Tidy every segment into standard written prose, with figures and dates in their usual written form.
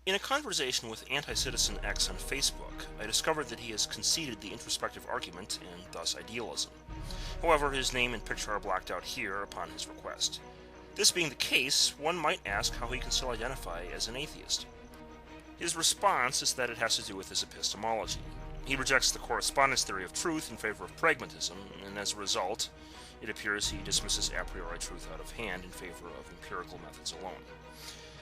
In a conversation with AntiCitizenX on Facebook, I discovered that he has conceded the introspective argument and thus idealism. However, his name and picture are blacked out here upon his request. This being the case, one might ask how he can still identify as an atheist. His response is that it has to do with his epistemology. He rejects the correspondence theory of truth in favor of pragmatism, and as a result, it appears he dismisses a priori truth out of hand in favor of empirical methods alone.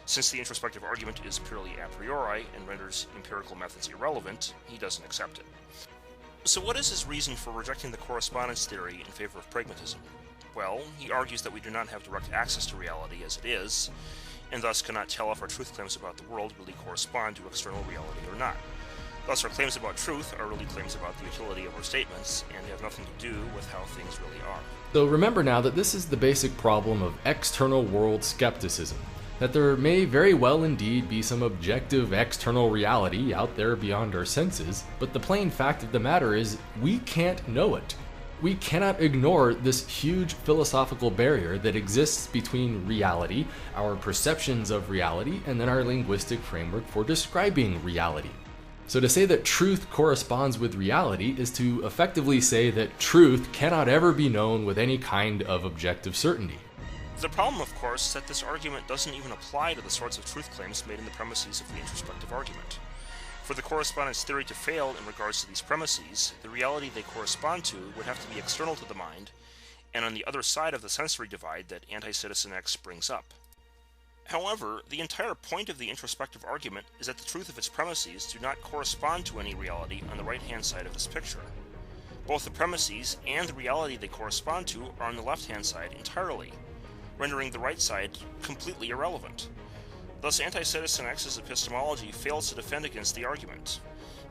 Since the introspective argument is purely a priori and renders empirical methods irrelevant, he doesn't accept it. So what is his reason for rejecting the correspondence theory in favor of pragmatism? Well, he argues that we do not have direct access to reality as it is, and thus cannot tell if our truth claims about the world really correspond to external reality or not. Thus, our claims about truth are really claims about the utility of our statements, and have nothing to do with how things really are. So remember now that this is the basic problem of external world skepticism, that there may very well indeed be some objective external reality out there beyond our senses, but the plain fact of the matter is we can't know it. We cannot ignore this huge philosophical barrier that exists between reality, our perceptions of reality, and then our linguistic framework for describing reality. So to say that truth corresponds with reality is to effectively say that truth cannot ever be known with any kind of objective certainty. The problem, of course, is that this argument doesn't even apply to the sorts of truth claims made in the premises of the introspective argument. For the correspondence theory to fail in regards to these premises, the reality they correspond to would have to be external to the mind, and on the other side of the sensory divide that AntiCitizenX brings up. However, the entire point of the introspective argument is that the truth of its premises do not correspond to any reality on the right-hand side of this picture. Both the premises and the reality they correspond to are on the left-hand side entirely, rendering the right side completely irrelevant. Thus, AntiCitizenX's epistemology fails to defend against the argument,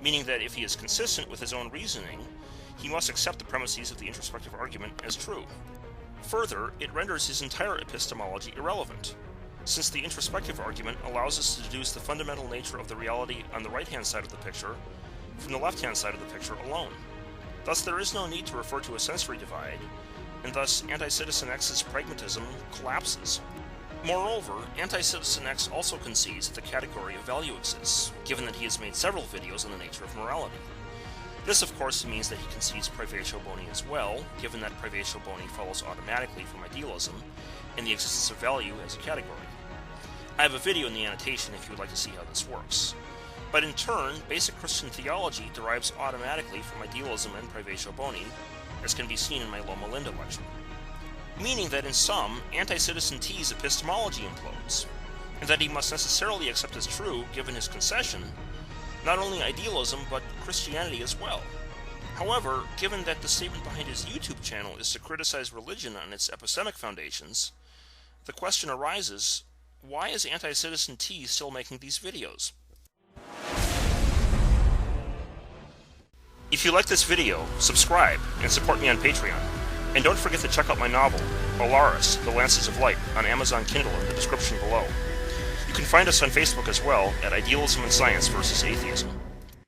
meaning that if he is consistent with his own reasoning, he must accept the premises of the introspective argument as true. Further, it renders his entire epistemology irrelevant, since the introspective argument allows us to deduce the fundamental nature of the reality on the right-hand side of the picture from the left-hand side of the picture alone. Thus, there is no need to refer to a sensory divide, and thus AntiCitizenX's pragmatism collapses. Moreover, AntiCitizenX also concedes that the category of value exists, given that he has made several videos on the nature of morality. This, of course, means that he concedes Privatio Boni as well, given that Privatio Boni follows automatically from idealism and the existence of value as a category. I have a video in the annotation if you would like to see how this works. But in turn, basic Christian theology derives automatically from idealism and Privatio Boni, as can be seen in my Loma Linda lecture. Meaning that in sum, AntiCitizenT's epistemology implodes, and that he must necessarily accept as true, given his concession, not only idealism but Christianity as well. However, given that the statement behind his YouTube channel is to criticize religion on its epistemic foundations, the question arises, why is AntiCitizenT still making these videos? If you like this video, subscribe and support me on Patreon. And don't forget to check out my novel, Alaris, The Lances of Light, on Amazon Kindle in the description below. You can find us on Facebook as well at Idealism and Science versus Atheism.